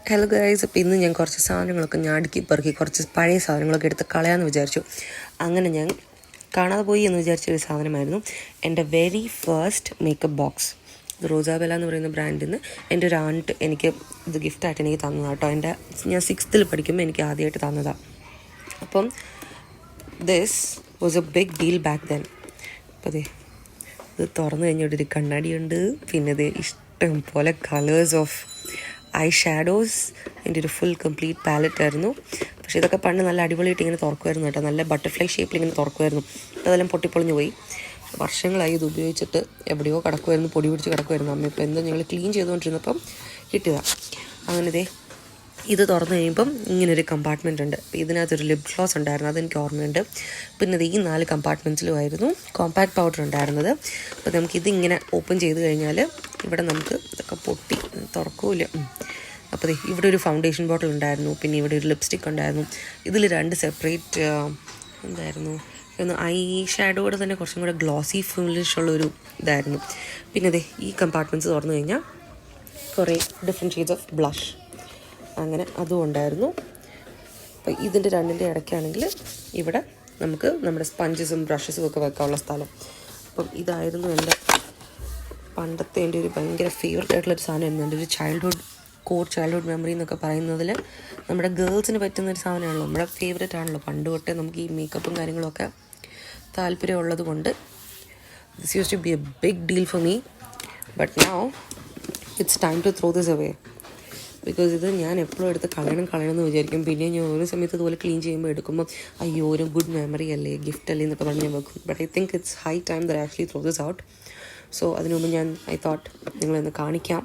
Hello guys, അപ്പോൾ ഇന്ന് ഞാൻ കുറച്ച് സാധനങ്ങളൊക്കെ ഞാൻ അടുക്കി പെറുക്കി കുറച്ച് പഴയ സാധനങ്ങളൊക്കെ എടുത്ത് കളയാമെന്ന് വിചാരിച്ചു. അങ്ങനെ ഞാൻ കാണാതെ പോയി എന്ന് വിചാരിച്ചൊരു സാധനമായിരുന്നു എൻ്റെ വെരി ഫസ്റ്റ് മേക്കപ്പ് ബോക്സ്. ഇത് റോസാബെല്ല എന്ന് പറയുന്ന ബ്രാൻഡിൽ നിന്ന് എൻ്റെ ഒരു ആൻറ്റ് എനിക്ക് ഇത് ഗിഫ്റ്റായിട്ട് എനിക്ക് തന്നതാണ് കേട്ടോ. ഞാൻ 6th പഠിക്കുമ്പോൾ എനിക്ക് ആദ്യമായിട്ട് തന്നതാണ്. അപ്പം this was a big deal back then. അപ്പോൾ അതെ, ഇത് തുറന്നു കഴിഞ്ഞിട്ടൊരു കണ്ണാടിയുണ്ട്, പിന്നെ ഇത് ഇഷ്ടം പോലെ കളേഴ്സ് ഓഫ് ഐ ഷാഡോസ്. എൻ്റെ ഒരു ഫുൾ കംപ്ലീറ്റ് പാലറ്റ് ആയിരുന്നു. പക്ഷേ ഇതൊക്കെ പണ്ട് നല്ല അടിപൊളിയായിട്ട് ഇങ്ങനെ തുറക്കുമായിരുന്നു കേട്ടോ, നല്ല ബട്ടർഫ്ലൈ ഷേപ്പിൽ ഇങ്ങനെ തുറക്കുമായിരുന്നു. അപ്പോൾ അതെല്ലാം പൊട്ടിപ്പൊളിഞ്ഞു പോയി. വർഷങ്ങളായി ഇത് ഉപയോഗിച്ചിട്ട് എവിടെയോ കിടക്കുമായിരുന്നു, പൊടി പിടിച്ച് കിടക്കുമായിരുന്നു. അമ്മ ഇപ്പോൾ എന്തോ ഞങ്ങൾ ക്ലീൻ ചെയ്തുകൊണ്ടിരുന്നപ്പം കിട്ടിയതാണ്. അങ്ങനെ ഇത് തുറന്നു കഴിയുമ്പം ഇങ്ങനൊരു കമ്പാർട്ട്മെൻ്റ് ഉണ്ട്. ഇതിനകത്തൊരു ലിപ് ഗ്ലോസ് ഉണ്ടായിരുന്നു, അതെനിക്ക് ഓർമ്മയുണ്ട്. പിന്നെ ഈ 4 കമ്പാർട്ട്മെൻറ്റ്സിലുമായിരുന്നു കോമ്പാക്ട് പൗഡർ ഉണ്ടായിരുന്നത്. അപ്പോൾ നമുക്കിതിങ്ങനെ ഓപ്പൺ ചെയ്ത് കഴിഞ്ഞാൽ ഇവിടെ നമുക്ക് ഇതൊക്കെ പൊട്ടി തുറക്കൂല. അപ്പോൾ ഇവിടെ ഒരു ഫൗണ്ടേഷൻ ബോട്ടിൽ ഉണ്ടായിരുന്നു, പിന്നെ ഇവിടെ ഒരു ലിപ്സ്റ്റിക് ഉണ്ടായിരുന്നു. ഇതിൽ 2 സെപ്പറേറ്റ് എന്തായിരുന്നു, ഒന്ന് ഐ ഷാഡോയുടെ തന്നെ കുറച്ചും കൂടെ ഗ്ലോസി ഫിനിഷുള്ളൊരു ഇതായിരുന്നു. പിന്നെ ഈ കമ്പാർട്ട്മെൻറ്റ്സ് തുറന്നു കഴിഞ്ഞാൽ കുറേ ഡിഫറെൻറ്റ് ഷെയ്ഡ്സ് ഓഫ് ബ്ലഷ്, അങ്ങനെ അതും ഉണ്ടായിരുന്നു. അപ്പോൾ ഇതിൻ്റെ 2ൻ്റെ ഇടയ്ക്കാണെങ്കിൽ ഇവിടെ നമുക്ക് നമ്മുടെ സ്പഞ്ചസും ബ്രഷസും ഒക്കെ വെക്കാനുള്ള സ്ഥലം. അപ്പം ഇതായിരുന്നു എൻ്റെ പണ്ടത്തെ എൻ്റെ ഒരു ഭയങ്കര ഫേവറേറ്റ് ആയിട്ടുള്ളൊരു സാധനമായിരുന്നു. എൻ്റെ ഒരു ചൈൽഡ്ഹുഡ് മെമ്മറി എന്നൊക്കെ പറയുന്നതിൽ നമ്മുടെ ഗേൾസിന് പറ്റുന്നൊരു സാധനമാണല്ലോ, നമ്മുടെ ഫേവറേറ്റ് ആണല്ലോ. പണ്ട് തൊട്ടേ നമുക്ക് ഈ മേക്കപ്പും കാര്യങ്ങളൊക്കെ താല്പര്യമുള്ളത് കൊണ്ട് this use to be a big deal for me. But now it's time to throw this away. Because ഇത് ഞാൻ എപ്പോഴും എടുത്ത് കളയണം എന്ന് വിചാരിക്കും. പിന്നെ ഞാൻ ഓരോ സമയത്ത് ഇതുപോലെ ക്ലീൻ ചെയ്യുമ്പോൾ എടുക്കുമ്പോൾ അയ്യോ ഒരു ഗുഡ് മെമ്മറി അല്ലേ, ഗിഫ്റ്റ് അല്ലേ എന്നൊക്കെ പറഞ്ഞ് ഞാൻ വെക്കും. But I think it's high time that actually throw this out. So അതിനു മുമ്പ് ഐ തോട്ട് നിങ്ങളൊന്ന് കാണിക്കാം.